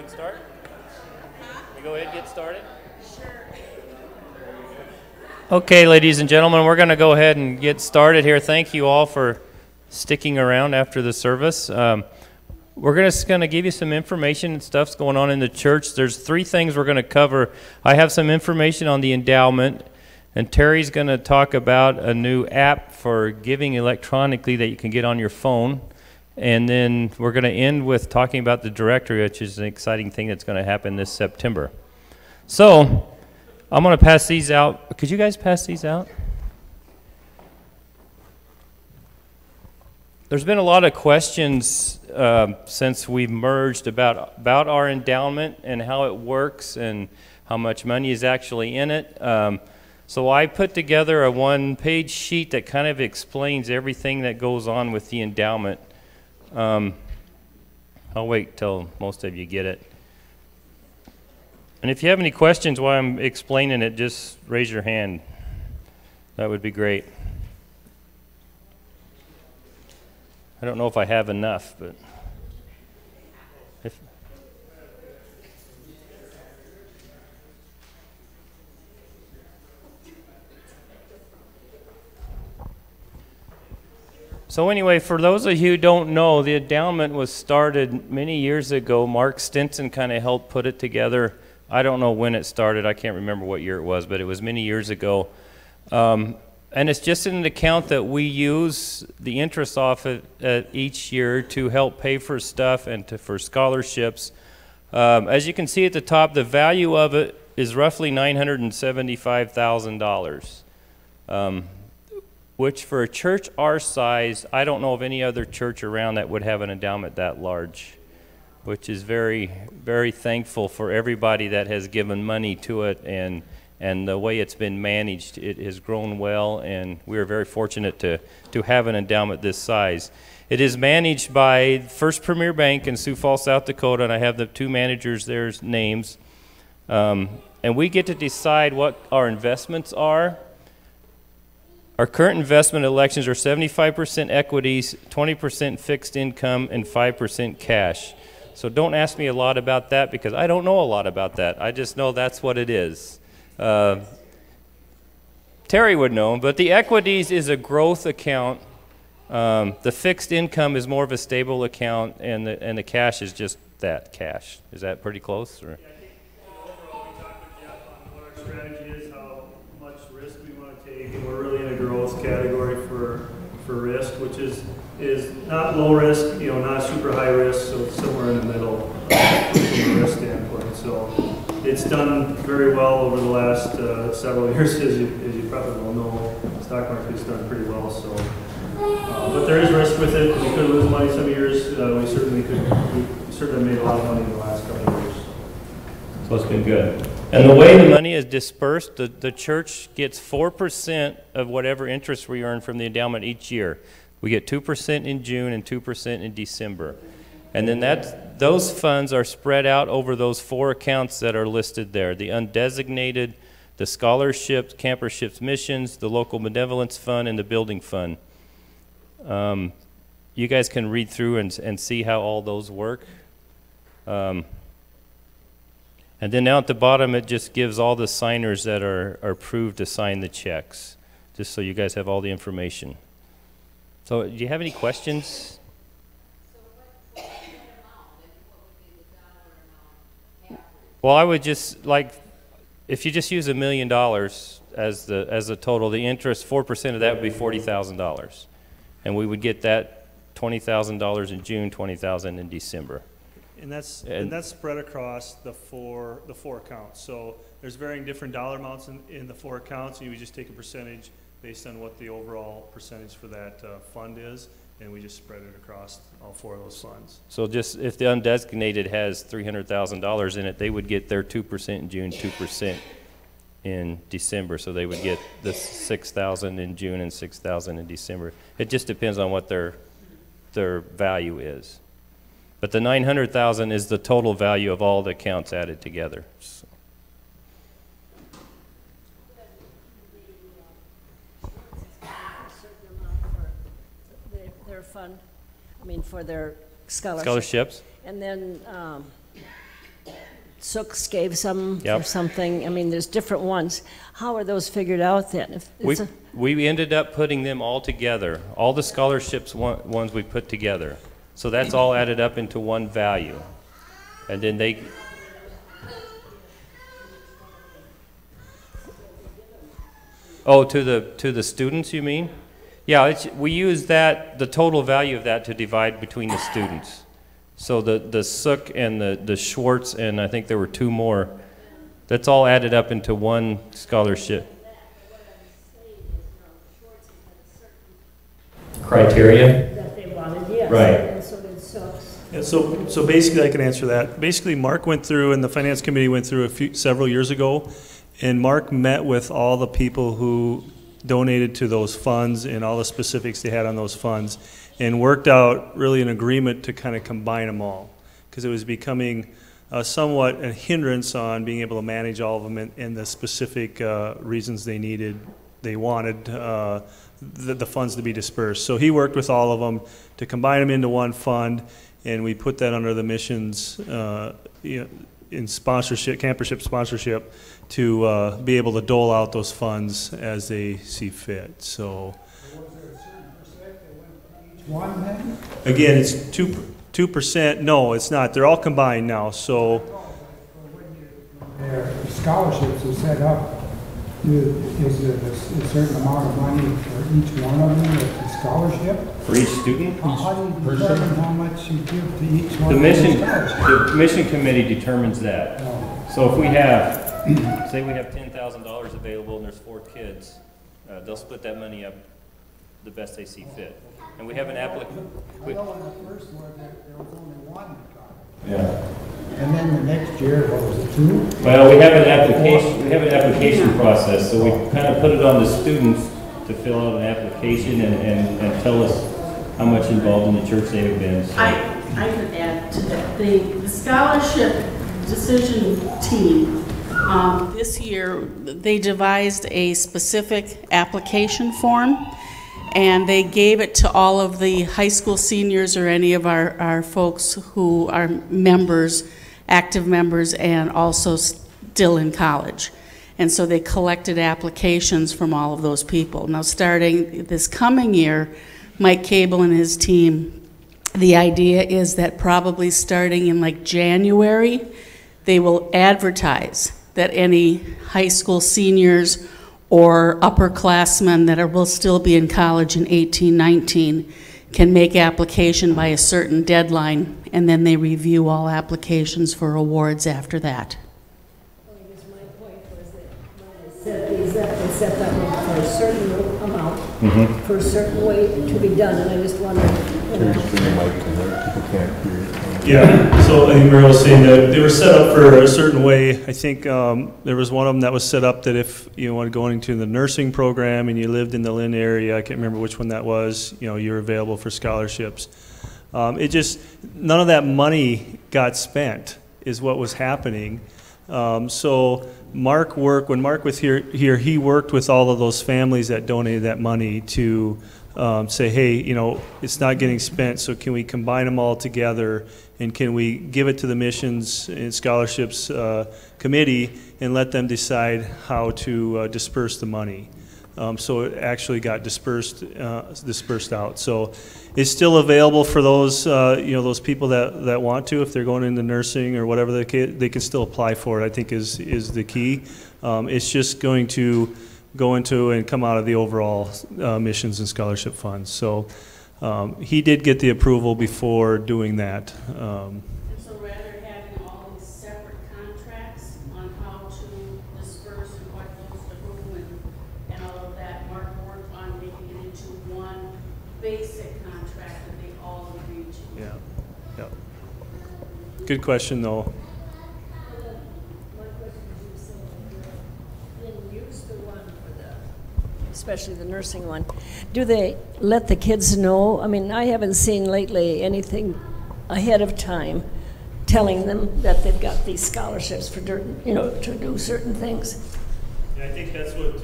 and start? We go ahead and get started? Sure. Okay, ladies and gentlemen, we're going to go ahead and get started here. Thank you all for sticking around after the service. We're just going to give you some information and stuff's going on in the church. There's three things we're going to cover. I have some information on the endowment, and Terry's going to talk about a new app for giving electronically that you can get on your phone. And then we're going to end with talking about the directory, which is an exciting thing that's going to happen this September. So I'm going to pass these out. Could you guys pass these out? There's been a lot of questions since we've merged about our endowment and how it works and how much money is actually in it. So I put together a one-page sheet that kind of explains everything that goes on with the endowment. I'll wait till most of you get it. And if you have any questions while I'm explaining it, just raise your hand. That would be great. I don't know if I have enough, but if So anyway, for those of you who don't know, the endowment was started many years ago. Mark Stinson kind of helped put it together. I don't know when it started. I can't remember what year it was, but it was many years ago. And it's just an account that we use the interest off it each year to help pay for stuff and for scholarships. As you can see at the top, the value of it is roughly $975,000. Which for a church our size, I don't know of any other church around that would have an endowment that large, which is very, very thankful for everybody that has given money to it, and the way it's been managed. It has grown well, and we are very fortunate to have an endowment this size. It is managed by First Premier Bank in Sioux Falls, South Dakota, and I have the two managers there's names. And we get to decide what our investments are. Our current investment elections are 75% equities, 20% fixed income, and 5% cash. So don't ask me a lot about that because I don't know a lot about that. I just know that's what it is. Terry would know, but the equities is a growth account. The fixed income is more of a stable account, and the cash is just that cash. Is that pretty close? Or? Yeah, I think overall we talked with Jeff on what our strategy is, how much risk we want to take, and we're really in a growth category for risk, which is not low risk, not super high risk, so it's somewhere in the middle from a risk standpoint. So it's done very well over the last several years, as you probably will know. The stock market's done pretty well. So, but there is risk with it. We could lose money some years. We certainly made a lot of money in the last couple of years. So it's been good. And the way the money is dispersed, the church gets 4% of whatever interest we earn from the endowment each year. We get 2% in June and 2% in December. And then those funds are spread out over those four accounts that are listed there: the undesignated, the scholarships, camperships, missions, the local benevolence fund, and the building fund. You guys can read through and see how all those work. And then down at the bottom, it just gives all the signers that are approved to sign the checks, just so you guys have all the information. So do you have any questions? Well, I would just if you just use $1 million as the total, the interest, 4% of that would be $40,000, and we would get that $20,000 in June, $20,000 in December. And that's spread across the four accounts. So there's varying different dollar amounts in the four accounts, and you would just take a percentage based on what the overall percentage for that fund is, and we just spread it across all four of those funds. So just if the undesignated has $300,000 in it, they would get their 2% in June, 2% in December. So they would get the $6,000 in June and $6,000 in December. It just depends on what their value is. But the $900,000 is the total value of all the accounts added together. So. Their fund, I mean, for their scholarships. Scholarships? And then Sooks gave some Yep. or something. I mean, there's different ones. How are those figured out then? If it's We ended up putting them all together, all the scholarships ones we put together. So that's all added up into one value. And then they... Oh, to the students, you mean? Yeah, we use that, the total value of that, to divide between the students. So the Sook and the Schwartz, and I think there were 2 more, that's all added up into one scholarship. Criteria? that they wanted, yes. Right. And so did Sooks. Yeah, so basically, I can answer that. Basically, Mark went through, and the finance committee went through several years ago, and Mark met with all the people who donated to those funds and all the specifics they had on those funds, and worked out really an agreement to kind of combine them all, because it was becoming somewhat a hindrance on being able to manage all of them and the specific reasons they wanted the funds to be dispersed. So he worked with all of them to combine them into one fund, and we put that under the missions in sponsorship, campership sponsorship, to be able to dole out those funds as they see fit. So, Was there a certain percent that went to each one then? again, it's 2%. No, it's not. They're all combined now. So, When their scholarships are set up, is there a certain amount of money for each one of them with the scholarship? For each student? How do you determine how much you give to each one? The of mission, scholarships? the mission committee determines that. No. So if we have, say we have $10,000 available and there's 4 kids, they'll split that money up the best they see fit. And we have an applicant. I know in the first one that there was only one that got it. Yeah. And then the next year, what was it, 2? Well, we have an application process, so we kind of put it on the students to fill out an application and tell us how much involved in the church they have been. So. I could add to that. The scholarship decision team, this year, they devised a specific application form, and they gave it to all of the high school seniors or any of our folks who are members, active members, and also still in college. And so they collected applications from all of those people. Now, starting this coming year, Mike Cable and his team, the idea is that probably starting in like January, they will advertise that any high school seniors or upperclassmen that will still be in college in 18-19 can make application by a certain deadline, and then they review all applications for awards after that. Well, I guess my point was that when they set that up for a certain amount, for a certain way to be done, and I just wondered, yeah, so I think Mary was saying that they were set up for a certain way. I think there was one of them that was set up that if you wanted to go into the nursing program and you lived in the Lynn area, I can't remember which one that was, you're available for scholarships. It just, none of that money got spent is what was happening. So when Mark was here, he worked with all of those families that donated that money to say, hey, it's not getting spent, so can we combine them all together, and can we give it to the missions and scholarships committee and let them decide how to disperse the money. So it actually got dispersed out. So it's still available for those those people that want to, if they're going into nursing or whatever they can still apply for it. I think is the key. It's just going to go into and come out of the overall missions and scholarship funds. So he did get the approval before doing that. And so rather having all these separate contracts on how to disperse and what goes to whom and all of that, Mark worked on making it into one basic contract that they all agreed to. Yeah. Good question, though. my question is, you use the one for especially the nursing one. Do they let the kids know? I mean, I haven't seen lately anything ahead of time telling them that they've got these scholarships for, to do certain things. Yeah, I think that's what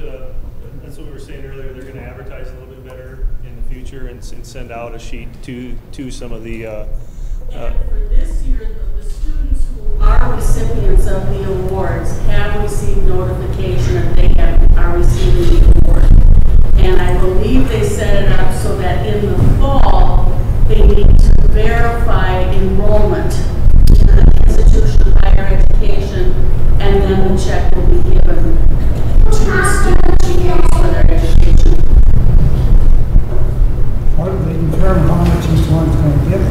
we were saying earlier. They're going to advertise a little bit better in the future and send out a sheet to some of the And for this year, the students who are recipients of the awards have received notification that they are receiving the award. And I believe they set it up so that in the fall, they need to verify enrollment in an institution of higher education, and then the check will be given to the student to use for their education. How do they determine how much each one's going to get?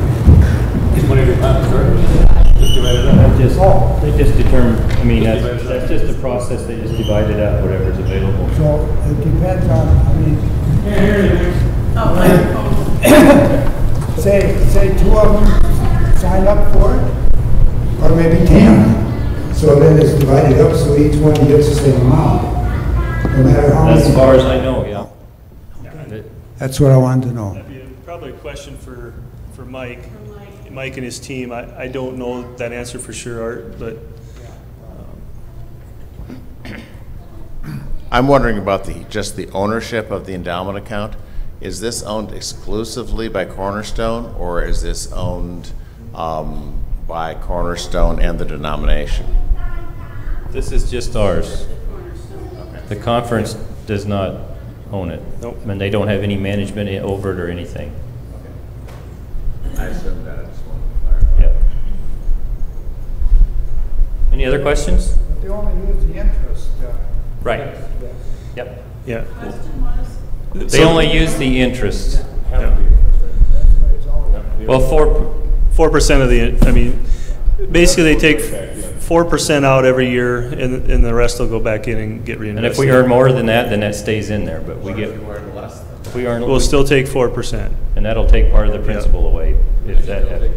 They just determine, I mean, that's just the process, they just divide it up, whatever's available. So it depends on, I mean, say 2 of them sign up for it, Or maybe 10. So then it's divided up so each one gets the same amount. No matter how many. As far as I know, yeah. that's what I wanted to know. That'd be probably a question for Mike and his team. I don't know that answer for sure, Art, but I'm wondering about just the ownership of the endowment account. Is this owned exclusively by Cornerstone, or is this owned by Cornerstone and the denomination? This is just ours. The conference does not own it. Nope. And they don't have any management over it or anything. I assume that. I just wanted to clarify. Yep. Any other questions? But they only use the interest. Right. Yep. yeah. They only use the interest. Yeah. Well, 4% of the, I mean, basically they take 4% out every year, and the rest will go back in and get reinvested. and if we earn more than that, then that stays in there, but we get, if we earn, We'll still take 4%. and that'll take part of the principal away, if that happens.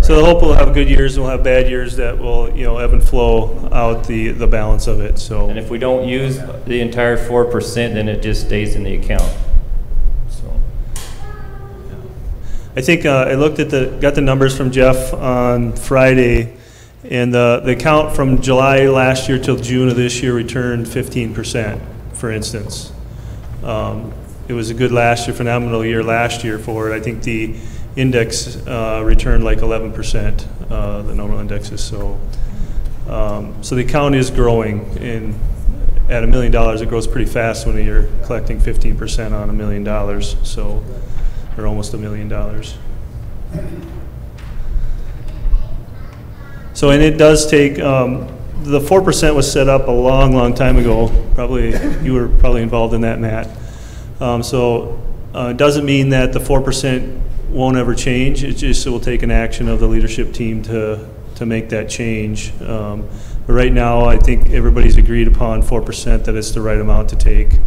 So the hope we'll have good years, and we'll have bad years that will, ebb and flow out the balance of it, so. And if we don't use the entire 4%, then it just stays in the account. So, I think I looked at got the numbers from Jeff on Friday, and the account from July last year till June of this year returned 15%, for instance. It was a good phenomenal year last year for it. I think the index returned like 11%, the normal indexes. So, so the account is growing, and at $1 million, it grows pretty fast when you're collecting 15% on $1 million. So, or almost $1 million. So, and it does take, the 4% was set up a long, long time ago. Probably, you were probably involved in that, Matt. So it doesn't mean that the 4% won't ever change. It just will take an action of the leadership team to make that change. But right now, I think everybody's agreed upon 4%, that it's the right amount to take.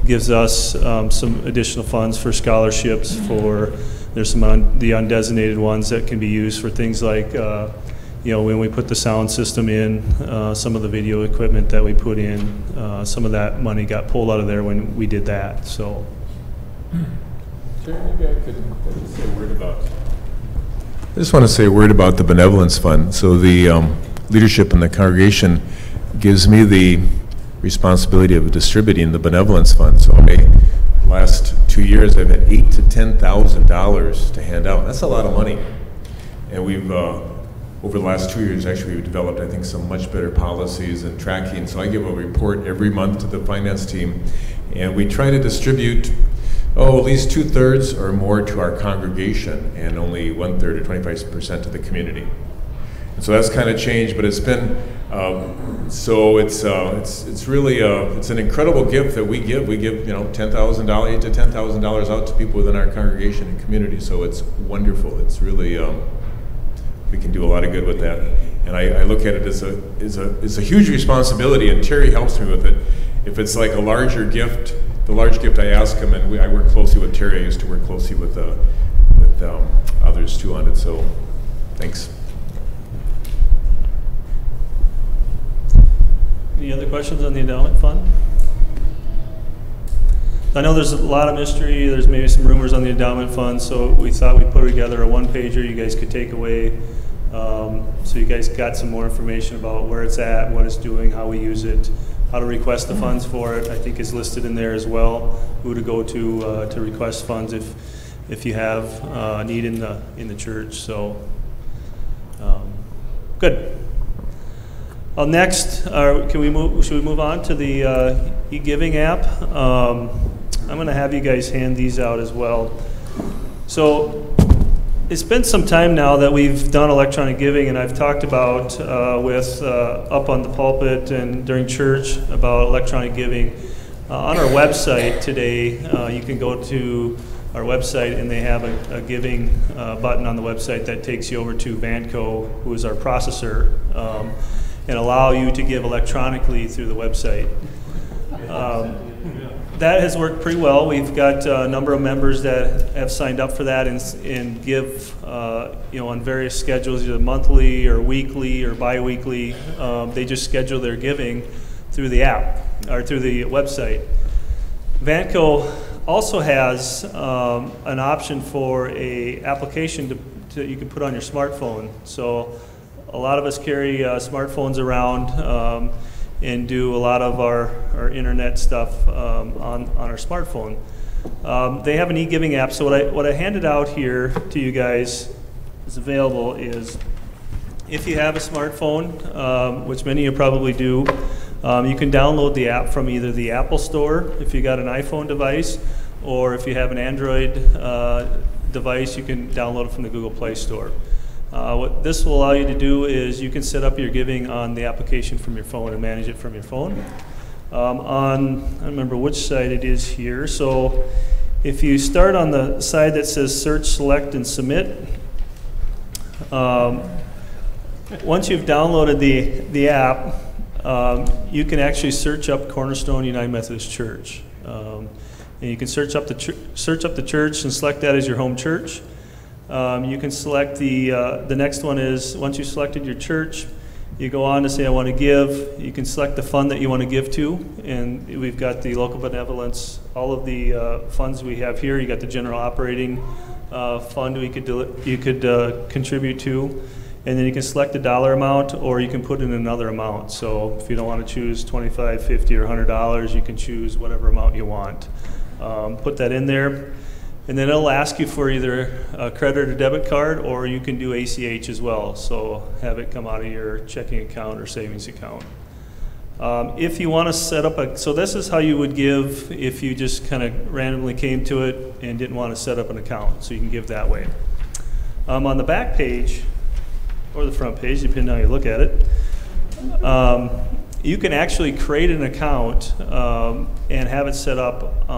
Gives us some additional funds for scholarships. There's some the undesignated ones that can be used for things like when we put the sound system in, some of the video equipment that we put in, some of that money got pulled out of there when we did that. So. Chair, maybe I could say a word about. I just want to say a word about the benevolence fund. So the leadership in the congregation gives me the responsibility of distributing the benevolence fund. So last 2 years, I've had $8,000 to $10,000 to hand out. That's a lot of money, and we've. Over the last 2 years, actually, we've developed, I think, some much better policies and tracking. So I give a report every month to the finance team, and we try to distribute, at least 2/3 or more to our congregation, and only 1/3 or 25% to the community. And so that's kind of changed, but it's been, it's really, it's an incredible gift that we give. We give, $10,000 to $10,000 out to people within our congregation and community. So it's wonderful. It's really. We can do a lot of good with that, and I look at it as a huge responsibility. And Terry helps me with it. If it's like a larger gift, the large gift, I ask him, and I work closely with Terry. I used to work closely with others too on it. So, thanks. Any other questions on the endowment fund? I know there's a lot of mystery. There's maybe some rumors on the endowment fund, so we thought we'd put together a one-pager you guys could take away. So you guys got some more information about where it's at, what it's doing, how we use it, how to request the funds for it. I think is listed in there as well, who to go to request funds. If if you have a need in the church. So, good. Next, should we move on to the e-giving app? I'm going to have you guys hand these out as well. So it's been some time now that we've done electronic giving, and I've talked about up on the pulpit and during church about electronic giving. On our website today, you can go to our website, and they have a giving button on the website that takes you over to Vanco, who is our processor, and allow you to give electronically through the website. That has worked pretty well. We've got a number of members that have signed up for that and give, on various schedules, either monthly or weekly or bi-weekly. They just schedule their giving through the app or through the website. Vanco also has an option for a application you can put on your smartphone. So a lot of us carry smartphones around and do a lot of our internet stuff on our smartphone. They have an e-giving app. So what I handed out here to you guys is available is, if you have a smartphone, which many of you probably do, you can download the app from either the Apple Store if you got an iPhone device, or if you have an Android device, you can download it from the Google Play Store. What this will allow you to do is you can set up your giving on the application from your phone and manage it from your phone. I don't remember which side it is here. So if you start on the side that says Search, Select, and Submit, once you've downloaded the app, you can actually search up Cornerstone United Methodist Church. And you can search up the church and select that as your home church. You can select the next one is, once you've selected your church, you go on to say, I want to give. You can select the fund that you want to give to, and we've got the local benevolence, all of the funds we have here. You got the general operating fund you could contribute to, and then you can select the dollar amount, or you can put in another amount. So if you don't want to choose $25, $50, or $100, you can choose whatever amount you want. Put that in there. And then it'll ask you for either a credit or debit card, or you can do ACH as well. So have it come out of your checking account or savings account. If you want to set up so this is how you would give if you just kind of randomly came to it and didn't want to set up an account. So you can give that way. On the back page, or the front page, depending on how you look at it, you can actually create an account and have it set up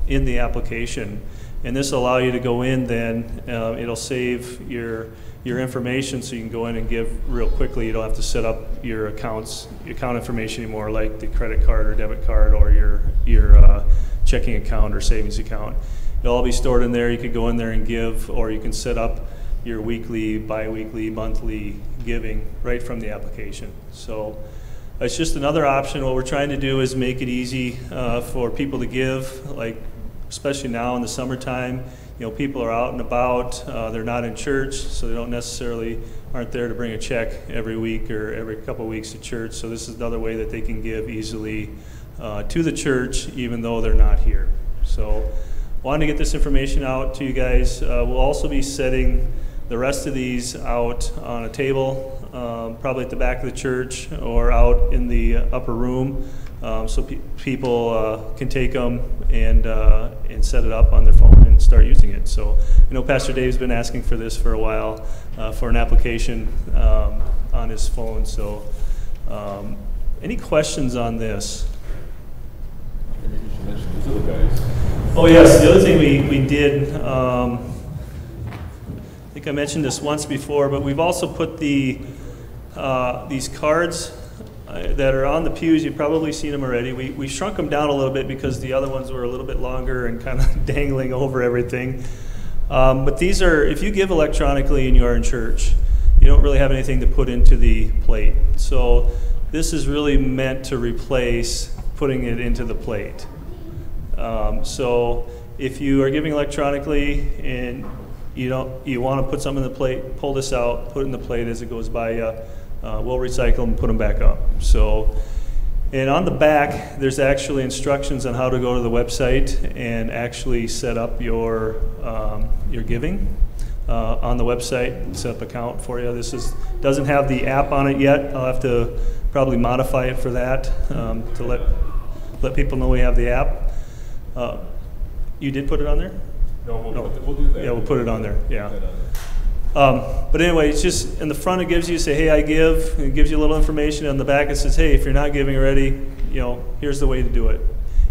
in the application. And this will allow you to go in then, it'll save your information so you can go in and give real quickly. You don't have to set up your account information anymore, like the credit card or debit card or your checking account or savings account. It'll all be stored in there. You could go in there and give, or you can set up your weekly, bi-weekly, monthly giving right from the application. So it's just another option. What we're trying to do is make it easy for people to give, like especially now in the summertime. People are out and about. They're not in church, so they aren't there to bring a check every week or every couple of weeks to church. So this is another way that they can give easily to the church, even though they're not here. So wanted to get this information out to you guys. We'll also be setting the rest of these out on a table, probably at the back of the church or out in the upper room, so people can take them and set it up on their phone and start using it. So I know Pastor Dave's been asking for this for a while, for an application on his phone. So any questions on this? Maybe you should mention these other guys. Oh yes, the other thing we did, I think I mentioned this once before, but we've also put these cards that are on the pews. You've probably seen them already. We shrunk them down a little bit because the other ones were a little bit longer and kind of dangling over everything. But these are, if you give electronically and you are in church, you don't really have anything to put into the plate. So this is really meant to replace putting it into the plate. So if you are giving electronically and you want to put something in the plate, pull this out, put it in the plate as it goes by. We'll recycle them and put them back up. So And on the back, there's actually instructions on how to go to the website and actually set up your giving on the website, set up an account for you. Doesn't have the app on it yet. I'll have to probably modify it for that to let people know we have the app. You did put it on there? No, we'll do that. Yeah, we'll put it on there, yeah. But anyway, it's just, in the front it gives you, say, hey, I give. It gives you a little information. On the back it says, hey, if you're not giving already, here's the way to do it.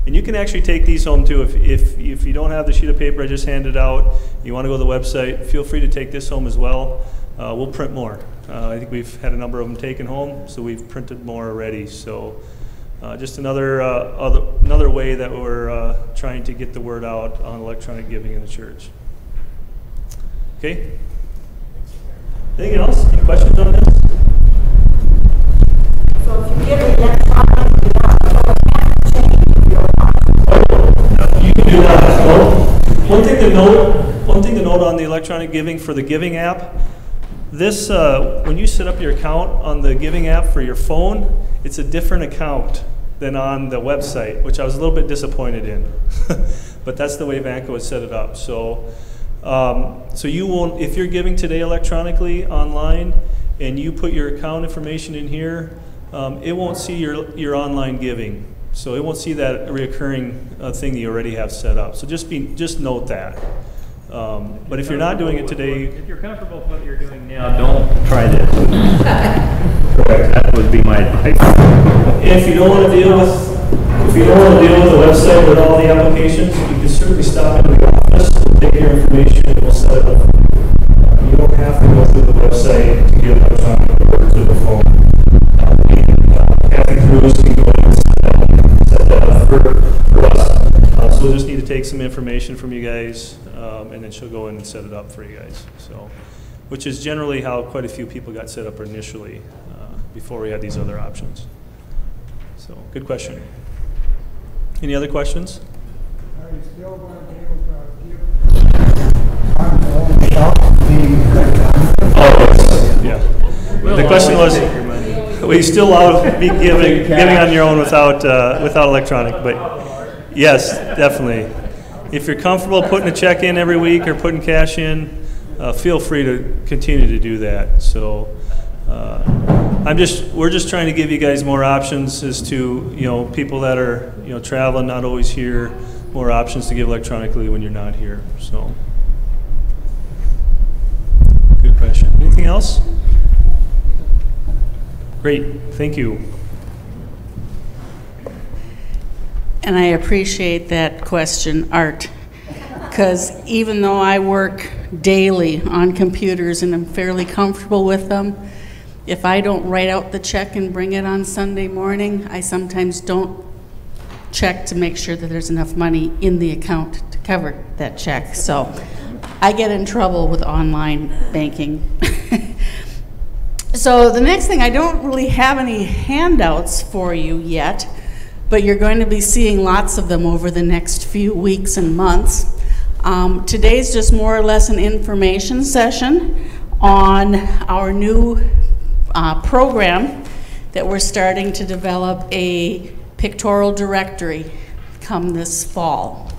And you can actually take these home too. If you don't have the sheet of paper I just handed out, you want to go to the website, feel free to take this home as well. We'll print more. I think we've had a number of them taken home, so we've printed more already. So just another way that we're trying to get the word out on electronic giving in the church. Okay? Anything else? Any questions on this? So if you give an electronic, you have to change your mind. You can do that as well. One thing to note on the electronic giving for the giving app, this when you set up your account on the giving app for your phone, it's a different account than on the website, which I was a little bit disappointed in. But that's the way Vanco has set it up. So you won't, if you're giving today electronically online and you put your account information in here, it won't see your online giving. So it won't see that reoccurring thing that you already have set up. So just note that. But if you're not doing it today, if you're comfortable with what you're doing now, don't try this. Correct. That would be my advice. if you don't want to deal with the website with all the applications, you can certainly stop in the office, we'll take your information, and we'll set it up for you. You don't have to go through the website to get electronic or to the phone. Kathy Cruz can go in and set that up for us. So we'll just need to take some information from you guys, and then she'll go in and set it up for you guys. So, which is generally how quite a few people got set up initially before we had these other options. So, good question. Any other questions? Are you still going to be able to give on the own shop being electronic? Yeah. The question was, will you still allow to be giving on your own without electronic? But yes, definitely. If you're comfortable putting a check in every week or putting cash in, feel free to continue to do that. So we're just trying to give you guys more options as to people that are traveling, not always here, more options to give electronically when you're not here. So good question. Anything else? Great, thank you. And I appreciate that question, Art, because even though I work daily on computers and I'm fairly comfortable with them, if I don't write out the check and bring it on Sunday morning, I sometimes don't check to make sure that there's enough money in the account to cover that check. So I get in trouble with online banking. So the next thing, I don't really have any handouts for you yet, but you're going to be seeing lots of them over the next few weeks and months. Today's just more or less an information session on our new program that we're starting to develop a pictorial directory come this fall.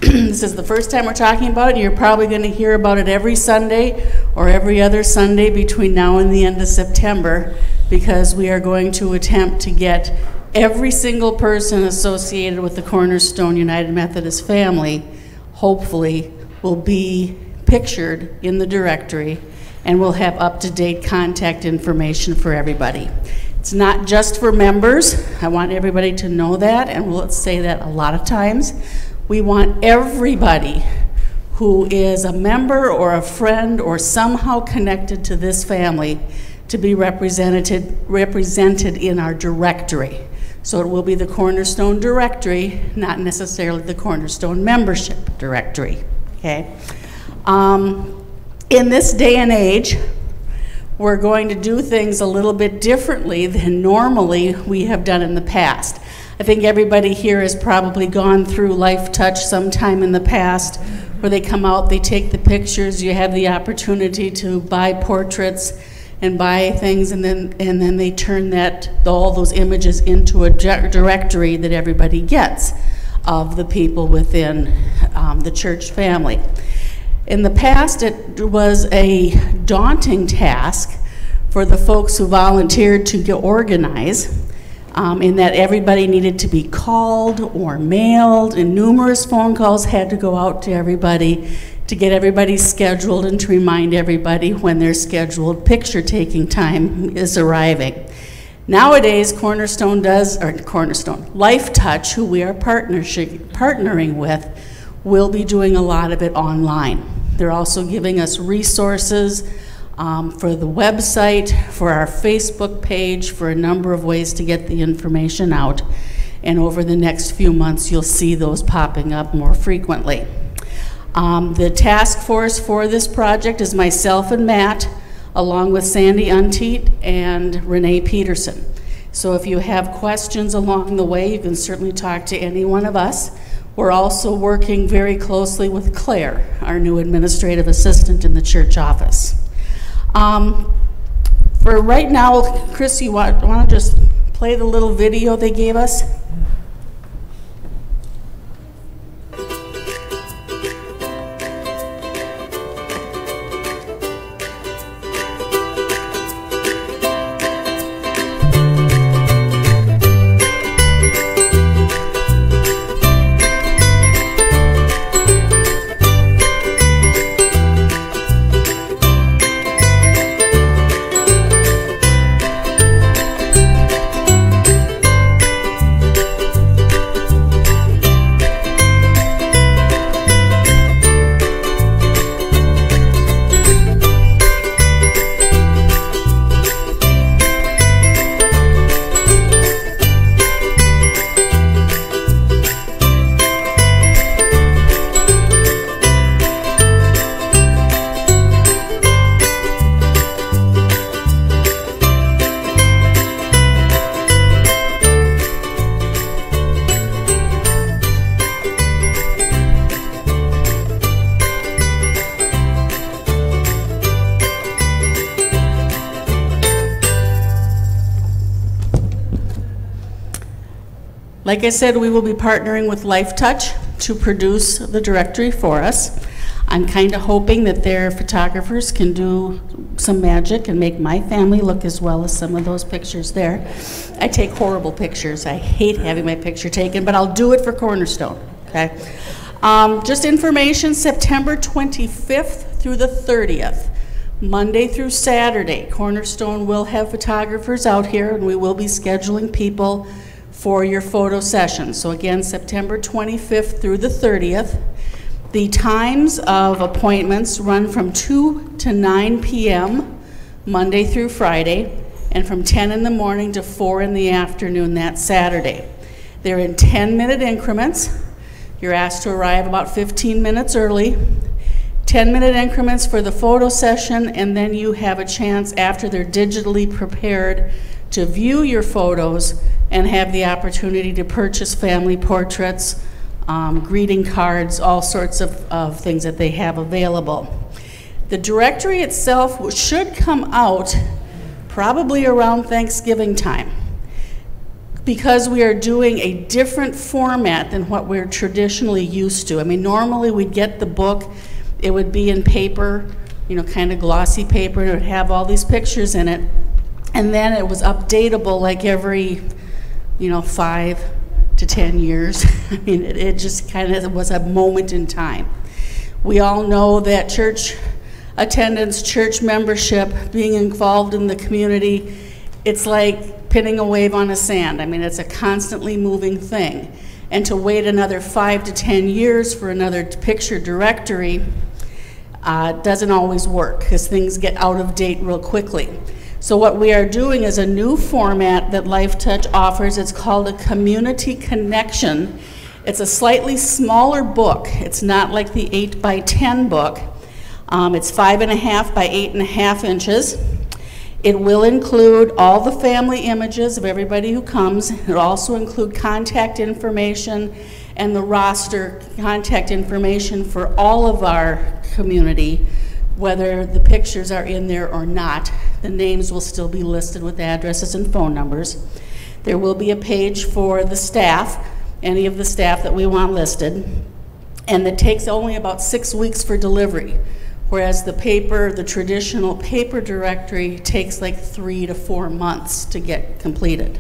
This is the first time we're talking about it, and you're probably going to hear about it every Sunday or every other Sunday between now and the end of September, because we are going to attempt to get every single person associated with the Cornerstone United Methodist family, hopefully, will be pictured in the directory, and we'll have up-to-date contact information for everybody. It's not just for members. I want everybody to know that, and we'll say that a lot of times. We want everybody who is a member or a friend or somehow connected to this family to be represented in our directory. So it will be the Cornerstone directory, not necessarily the Cornerstone membership directory, okay? In this day and age, we're going to do things a little bit differently than normally we have done in the past. I think everybody here has probably gone through Life Touch sometime in the past, where they come out, they take the pictures, you have the opportunity to buy portraits, and buy things, and then they turn all those images into a directory that everybody gets of the people within the church family. In the past, it was a daunting task for the folks who volunteered to get organized, in that everybody needed to be called or mailed, and numerous phone calls had to go out to everybody to get everybody scheduled and to remind everybody when their scheduled picture-taking time is arriving. Nowadays, Life Touch, who we are partnering with, will be doing a lot of it online. They're also giving us resources for the website, for our Facebook page, for a number of ways to get the information out. And over the next few months, you'll see those popping up more frequently. The task force for this project is myself and Matt, along with Sandy Unteat and Renee Peterson. So if you have questions along the way, you can certainly talk to any one of us. We're also working very closely with Claire, our new administrative assistant in the church office. For right now, Chris, you want to just play the little video they gave us? Like I said, we will be partnering with Life Touch to produce the directory for us. I'm kind of hoping that their photographers can do some magic and make my family look as well as some of those pictures there. I take horrible pictures. I hate having my picture taken, but I'll do it for Cornerstone, okay? Just information, September 25th through the 30th, Monday through Saturday, Cornerstone will have photographers out here, and we will be scheduling people for your photo session. So again, September 25th through the 30th. The times of appointments run from 2 to 9 p.m. Monday through Friday, and from 10 in the morning to 4 in the afternoon that Saturday. They're in 10-minute increments. You're asked to arrive about 15 minutes early. 10-minute increments for the photo session, and then you have a chance after they're digitally prepared to view your photos and have the opportunity to purchase family portraits, greeting cards, all sorts of things that they have available. The directory itself should come out probably around Thanksgiving time. Because we are doing a different format than what we're traditionally used to. I mean, normally we'd get the book, it would be in paper, you know, kind of glossy paper, and it would have all these pictures in it. And then it was updatable like every, 5 to 10 years. I mean, it just kind of was a moment in time. We all know that church attendance, church membership, being involved in the community, it's like pinning a wave on a sand. I mean, it's a constantly moving thing. And to wait another 5 to 10 years for another picture directory doesn't always work, because things get out of date real quickly. So what we are doing is a new format that Life Touch offers. It's called a Community Connection. It's a slightly smaller book. It's not like the 8 by 10 book. It's 5.5 by 8.5 inches. It will include all the family images of everybody who comes. It will also include contact information and the roster contact information for all of our community, whether the pictures are in there or not. The names will still be listed with addresses and phone numbers. There will be a page for the staff, any of the staff that we want listed, and it takes only about 6 weeks for delivery, whereas the traditional paper directory takes like 3 to 4 months to get completed.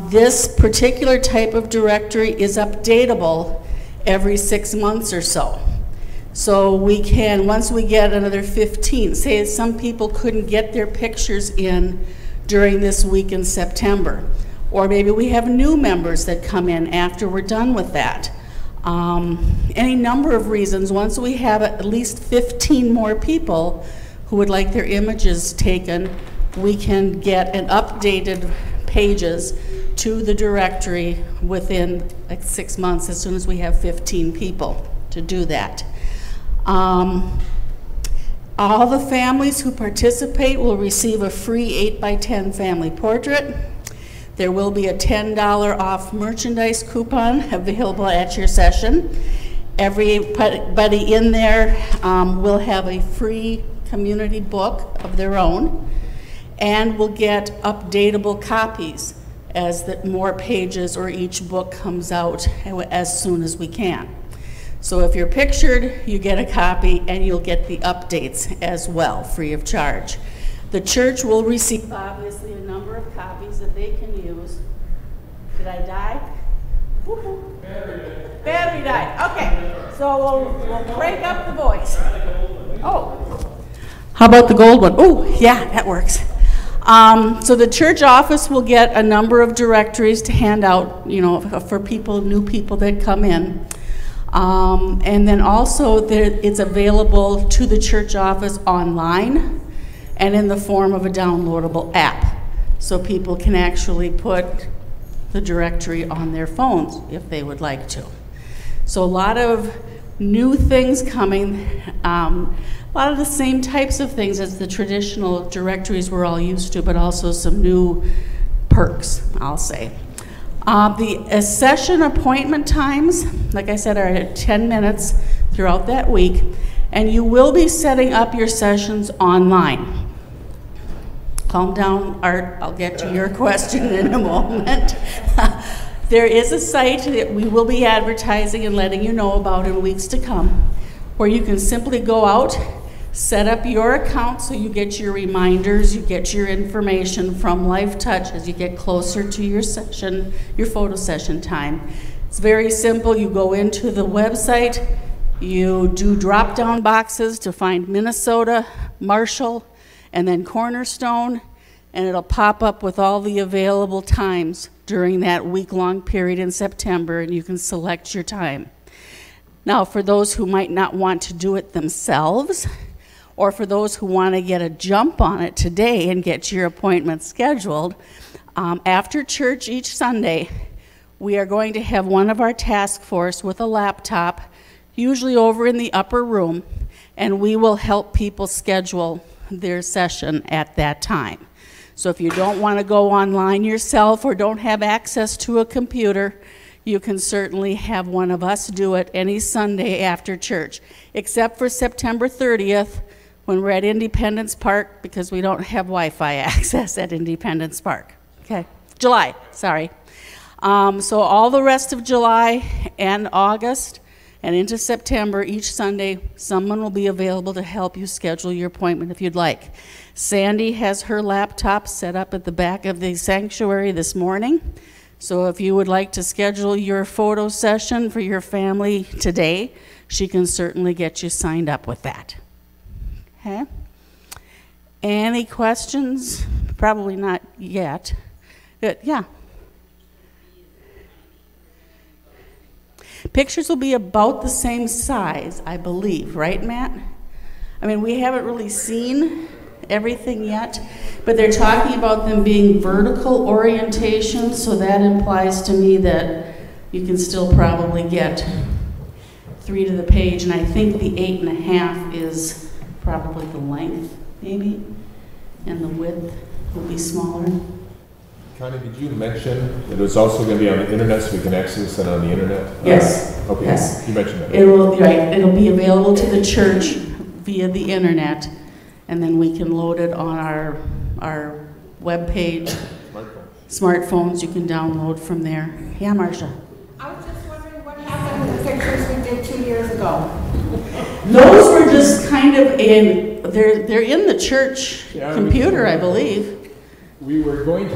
This particular type of directory is updatable every 6 months or so. So we can, once we get another 15, say some people couldn't get their pictures in during this week in September, or maybe we have new members that come in after we're done with that. Any number of reasons. Once we have at least 15 more people who would like their images taken, we can get an updated pages to the directory within like 6 months, as soon as we have 15 people to do that. All the families who participate will receive a free 8x10 family portrait. There will be a $10 off merchandise coupon available at your session. Everybody in there will have a free community book of their own, and will get updatable copies as more pages or each book comes out as soon as we can. So if you're pictured, you get a copy, and you'll get the updates as well, free of charge. The church will receive, obviously, a number of copies that they can use. Did I die? Woo-hoo. Battery died. Okay, so we'll break up the voice. Oh, how about the gold one? Oh, yeah, that works. So the church office will get a number of directories to hand out, for people, new people that come in. And then also it's available to the church office online and in the form of a downloadable app. So people can actually put the directory on their phones if they would like to. So a lot of new things coming, a lot of the same types of things as the traditional directories we're all used to, but also some new perks, I'll say. The session appointment times, like I said, are at 10 minutes throughout that week, and you will be setting up your sessions online. Calm down, Art, I'll get to your question in a moment. There is a site that we will be advertising and letting you know about in weeks to come, where you can simply go out, set up your account so you get your reminders, you get your information from LifeTouch as you get closer to your session, your photo session time. It's very simple. You go into the website, you do drop-down boxes to find Minnesota, Marshall, and then Cornerstone, and it'll pop up with all the available times during that week-long period in September, and you can select your time. Now, for those who might not want to do it themselves, or for those who want to get a jump on it today and get your appointment scheduled, after church each Sunday, we are going to have one of our task force with a laptop, usually over in the upper room, and we will help people schedule their session at that time. So if you don't want to go online yourself or don't have access to a computer, you can certainly have one of us do it any Sunday after church, except for September 30th, when we're at Independence Park, because we don't have Wi-Fi access at Independence Park. Okay, July, sorry. So all the rest of July and August and into September, each Sunday, someone will be available to help you schedule your appointment if you'd like. Sandy has her laptop set up at the back of the sanctuary this morning. So if you would like to schedule your photo session for your family today, she can certainly get you signed up with that. Okay? Any questions? Probably not yet. Good, yeah. Pictures will be about the same size, I believe, right, Matt? I mean, we haven't really seen everything yet, but they're talking about them being vertical orientation, so that implies to me that you can still probably get 3 to the page, and I think the 8.5 is probably the length, maybe, and the width will be smaller. Connie, did you mention that it's also going to be on the internet, so we can access it on the internet? Yes. Okay. Yes. You mentioned that. It'll be available to the church via the internet, and then we can load it on our web page. Smartphones, you can download from there. Yeah, Marcia? I was just wondering what happened with the pictures we did 2 years ago. Those were just kind of they're in the church computer, I believe. We were going to,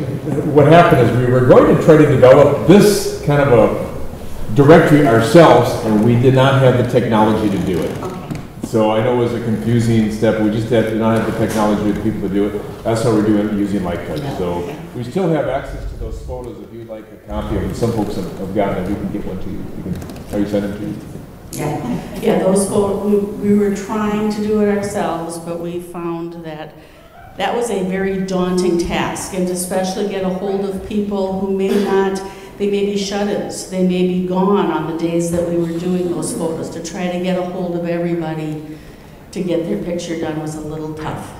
what happened is we were going to try to develop this kind of a directory ourselves, and we did not have the technology to do it. Okay. So I know it was a confusing step. We just did not have the technology for people to do it. That's how we're doing it using Light Touch. So we still have access to those photos if you'd like a copy of them. Some folks have gotten it. We can get one to you. Are you sending them to you? Yeah, those photos, we were trying to do it ourselves, but we found that that was a very daunting task, and to especially get a hold of people who may not, they may be shut-ins, they may be gone on the days that we were doing those photos. To try to get a hold of everybody to get their picture done was a little tough.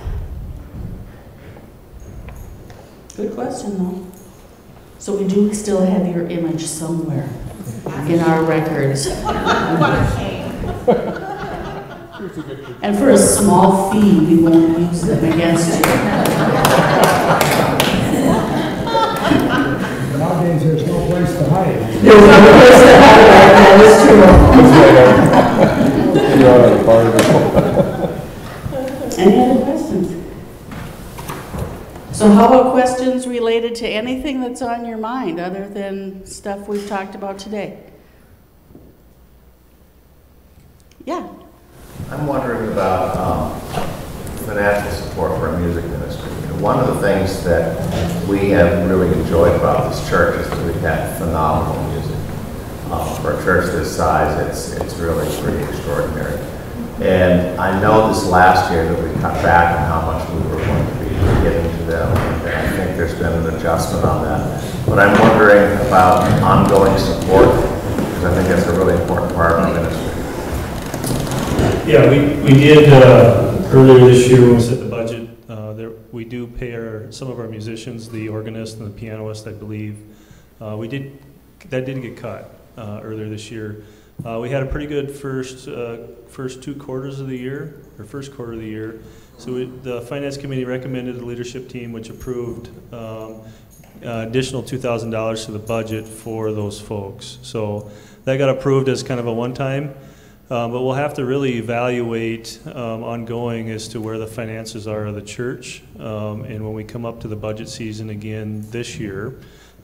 Good question, though. So we do still have your image somewhere in our records. What a shame. And for a small fee, we won't use them against you. Nowadays, there's no place to hide. There's no place to hide, that is true. Any other questions? So how about questions related to anything that's on your mind other than stuff we've talked about today? Yeah. I'm wondering about financial support for our music ministry. One of the things that we have really enjoyed about this church is that we've had phenomenal music. For a church this size, it's really pretty extraordinary. And I know this last year that we cut back on how much we were going to be giving to them, and I think there's been an adjustment on that. But I'm wondering about ongoing support, because I think that's a really important part of our ministry. Yeah, we did earlier this year when we set the budget. We do pay some of our musicians, the organist and the pianist, I believe. That did get cut earlier this year. We had a pretty good first 2 quarters of the year, or first quarter of the year. So the finance committee recommended the leadership team, which approved additional $2,000 to the budget for those folks. So that got approved as kind of a one-time. But we'll have to really evaluate ongoing as to where the finances are of the church. And when we come up to the budget season again this year,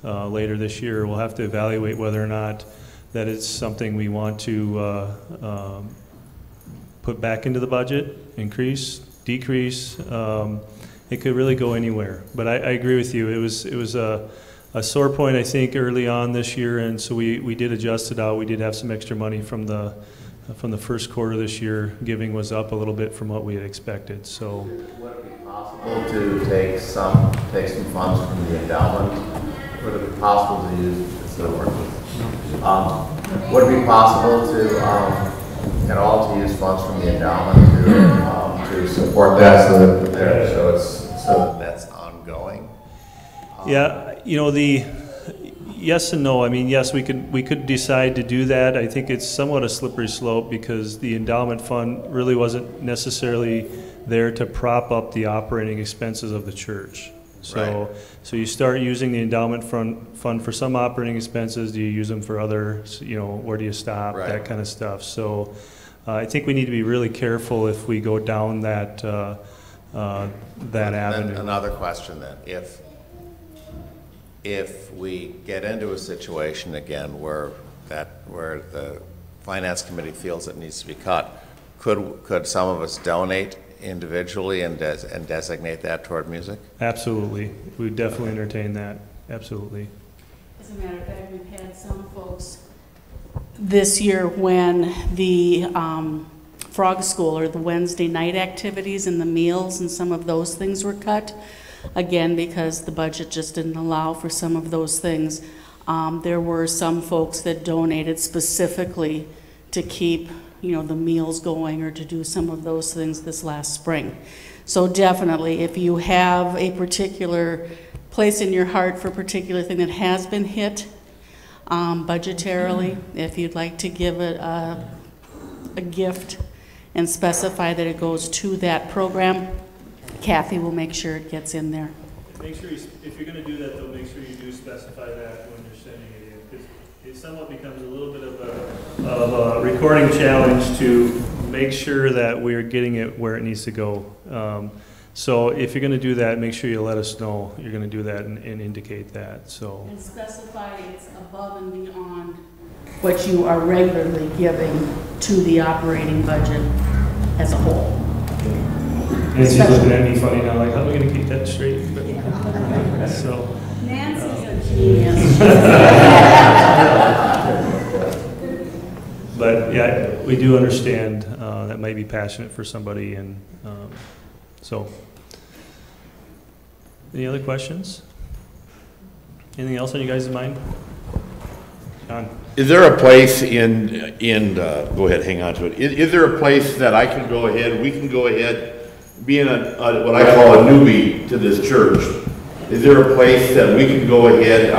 later this year, we'll have to evaluate whether or not that is something we want to put back into the budget, increase, decrease. It could really go anywhere. But I agree with you. It was a sore point, I think, early on this year, and so we did adjust it out. We did have some extra money from the first quarter this year. Giving was up a little bit from what we had expected. So, would it be possible to take some funds from the endowment? Would it be possible to use? It's still working. Would it be possible to at all to use funds from the endowment to support that so that that's ongoing? Yeah, yes and no. I mean, yes, we could decide to do that. I think it's somewhat a slippery slope because the endowment fund really wasn't necessarily there to prop up the operating expenses of the church. So, right. So you start using the endowment fund for some operating expenses. Do you use them for other? Where do you stop? Right. That kind of stuff. So, I think we need to be really careful if we go down that avenue. Another question then, if we get into a situation again where the finance committee feels it needs to be cut, could some of us donate individually and designate that toward music? Absolutely, we would definitely entertain that. Absolutely. As a matter of fact, we've had some folks this year when the frog school or the Wednesday night activities and the meals and some of those things were cut. Again, because the budget just didn't allow for some of those things. There were some folks that donated specifically to keep, the meals going or to do some of those things this last spring. So definitely, if you have a particular place in your heart for a particular thing that has been hit budgetarily, if you'd like to give it a gift and specify that it goes to that program, Kathy will make sure it gets in there. Make sure, if you're going to do that, though, make sure you do specify that when you're sending it in, because it somewhat becomes a little bit of a recording challenge to make sure that we're getting it where it needs to go. So if you're going to do that, make sure you let us know you're going to do that and indicate that. So And specify it's above and beyond what you are regularly giving to the operating budget as a whole. Nancy's looking at me funny now, like, how are we going to keep that straight? But, so Nancy's a genius. But yeah, we do understand that might be passionate for somebody, and so. Any other questions? Anything else on you guys' mind? John? Is there a place go ahead, hang on to it. Is there a place that I can go ahead, we can go ahead, being what I call a newbie to this church, is there a place that we can go ahead,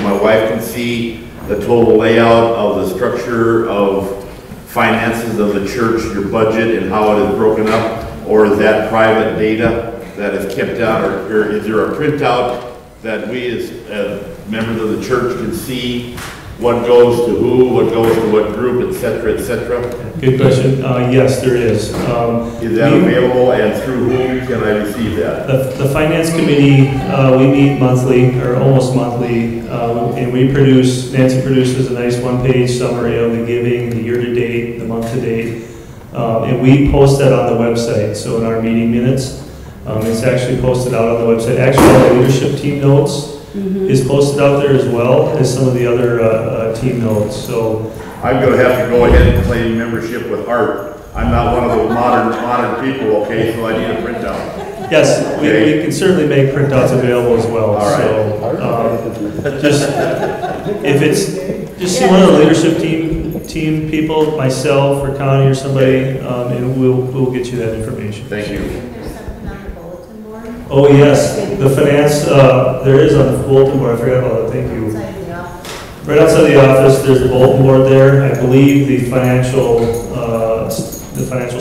my wife can see the total layout of the structure of finances of the church, your budget and how it is broken up, or is that private data that is kept out, or is there a printout that we as members of the church can see what goes to who, what goes to what group, et cetera, et cetera? Good question. Yes, there is. Is that available, and through whom can I receive that? The finance committee, we meet monthly, or almost monthly, and Nancy produces a nice one-page summary of the giving, the year-to-date, the month-to-date, and we post that on the website. So in our meeting minutes, it's actually posted out on the website. Actually, the leadership team notes is posted out there as well as some of the other team notes. So I'm going to have to go ahead and claim membership with Heart. I'm not one of those modern people, okay, so I need a printout. Yes, we can certainly make printouts available as well. All right. So just see one of the leadership team people, myself or Connie or somebody, and we'll get you that information. Thank you. Oh yes, the finance, there is on the bulletin board, I forgot about that, thank you. Right outside the office, there's a bulletin board there. I believe the financial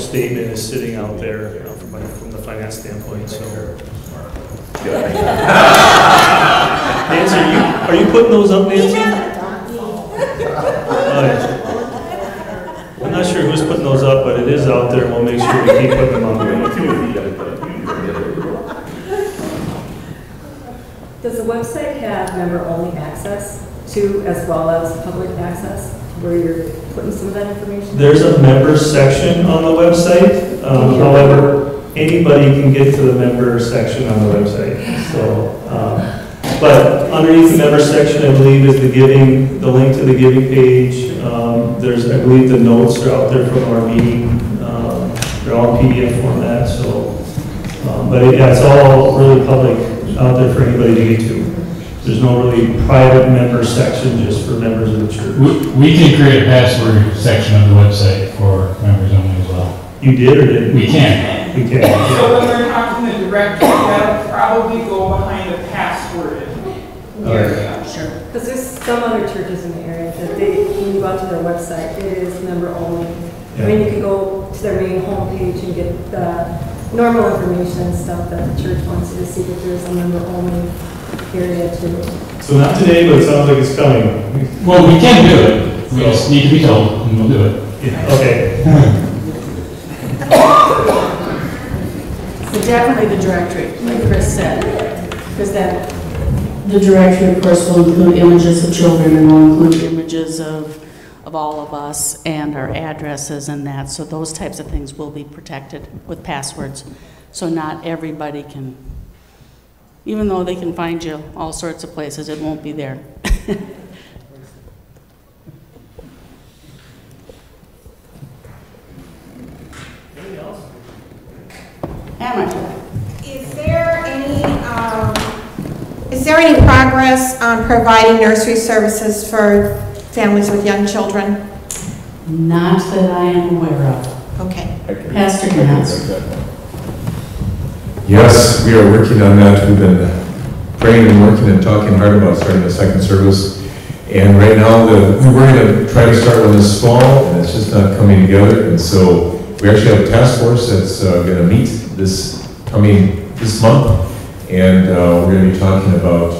statement is sitting out there from the finance standpoint, so. Nancy, are you putting those up, Nancy? I'm not sure who's putting those up, but it is out there, and we'll make sure we keep putting them on there. Does the website have member-only access to, as well as public access, where you're putting some of that information? There's a member section on the website. However, anybody can get to the member section on the website. So, but underneath the member section, I believe, is the link to the giving page. There's, I believe, the notes are out there from our meeting. They're all in PDF format. So, but yeah, it's all really public out there for anybody to get to. There's no really private member section just for members of the church. We can create a password section of the website for members only as well. You did or didn't? We can. We can. So when we're talking the directory, that'll probably go behind a password area. Sure. Because there's some other churches in the area that when you go out to their website, it is member only. Yeah. I mean, you can go to their main homepage and get the normal information and stuff that the church wants you to see, but there's a member only area too. So not today, but it sounds like it's coming. Well, we can do it. We just need to be told, and we'll do it. Yeah, okay. So definitely the directory, like Chris said, because that the directory, of course, will include images of children and will include images of all of us and our addresses and that. So those types of things will be protected with passwords. So not everybody can, even though they can find you all sorts of places, it won't be there. Anything else? Emma. Is there any progress on providing nursery services for families with young children? Not that I am aware of. Okay. Pastor Gans. Yes, we are working on that. We've been praying and working and talking hard about starting a second service. And right now, we're going to try to start one this fall, and it's just not coming together. And so we actually have a task force that's going to meet this coming this month, and we're going to be talking about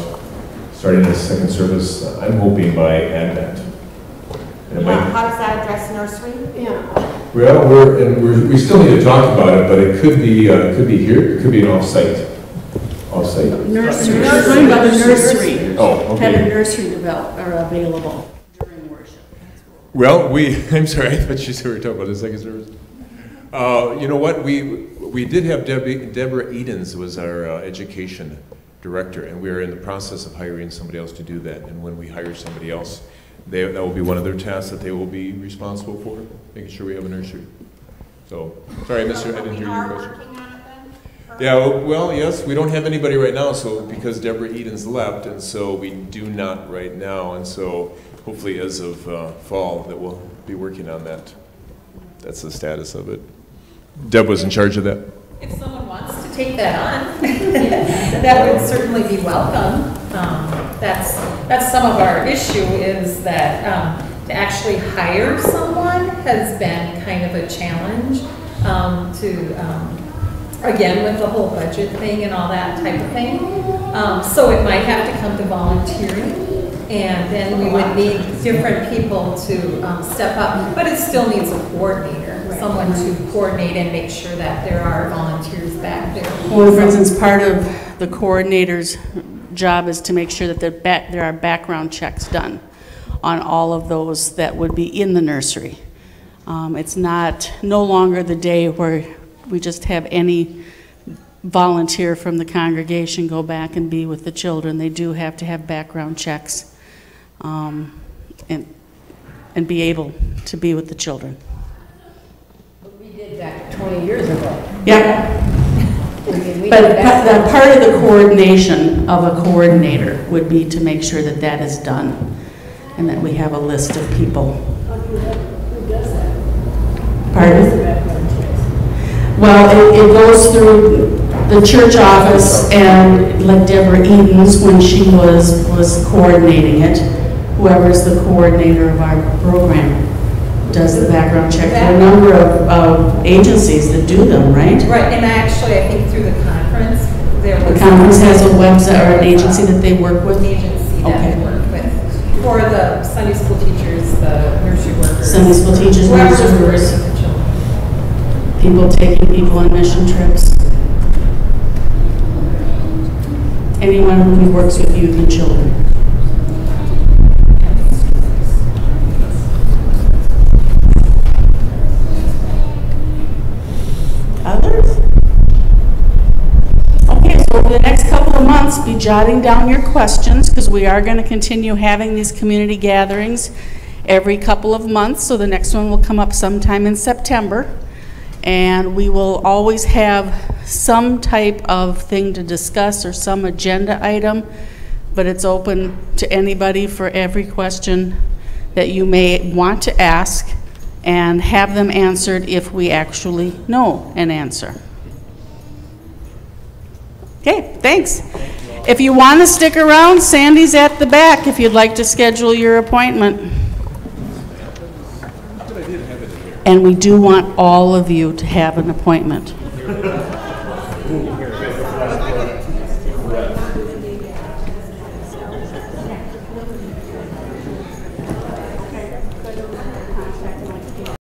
starting a second service, I'm hoping by Advent. And it might, How does that address nursery? Yeah. well, we still need to talk about it, but it could be here, it could be an off-site. Nursery. Talking about the nursery. Oh, okay. Had a nursery available during worship. Well, I'm sorry, I thought you said we were talking about the second service. You know what, we did have Deborah Edens was our education director, and we are in the process of hiring somebody else to do that. And when we hire somebody else, that will be one of their tasks that they will be responsible for, making sure we have a nursery. So, sorry, I didn't hear your question. Yeah, well, yes, we don't have anybody right now, so because Deborah Edens left, and so we do not right now, and so hopefully as of fall that we'll be working on that. That's the status of it. Deb was in charge of that. If someone wants to take that on, that would certainly be welcome. That's some of our issue is that to actually hire someone has been kind of a challenge again, with the whole budget thing and all that type of thing. So it might have to come to volunteering, and then we would need different people to step up, but it still needs a coordinator, someone to coordinate and make sure that there are volunteers back there. Well, for instance, part of the coordinator's job is to make sure that there are background checks done on all of those that would be in the nursery. It's no longer the day where we just have any volunteer from the congregation go back and be with the children. They do have to have background checks and be able to be with the children. But we did that 20 years ago. Yeah. But part of the coordination of a coordinator would be to make sure that that is done and that we have a list of people. Who does that? Pardon? Well, it goes through the church office, and like Deborah Edens, when she was coordinating it, whoever's the coordinator of our program does the background check. There are a number of agencies that do them, right? Right, and actually, I think through the conference, the conference has a website or an agency that they work with? Agency that they work with. For the Sunday school teachers, the nursery workers. Sunday school teachers, nursery workers. People taking people on mission trips. Anyone who works with youth and children. Others? Okay, so over the next couple of months, be jotting down your questions, because we are going to continue having these community gatherings every couple of months. So the next one will come up sometime in September. And we will always have some type of thing to discuss or some agenda item, but it's open to anybody for every question that you may want to ask and have them answered if we actually know an answer. Okay, thanks. If you want to stick around, Sandy's at the back if you'd like to schedule your appointment. And we do want all of you to have an appointment.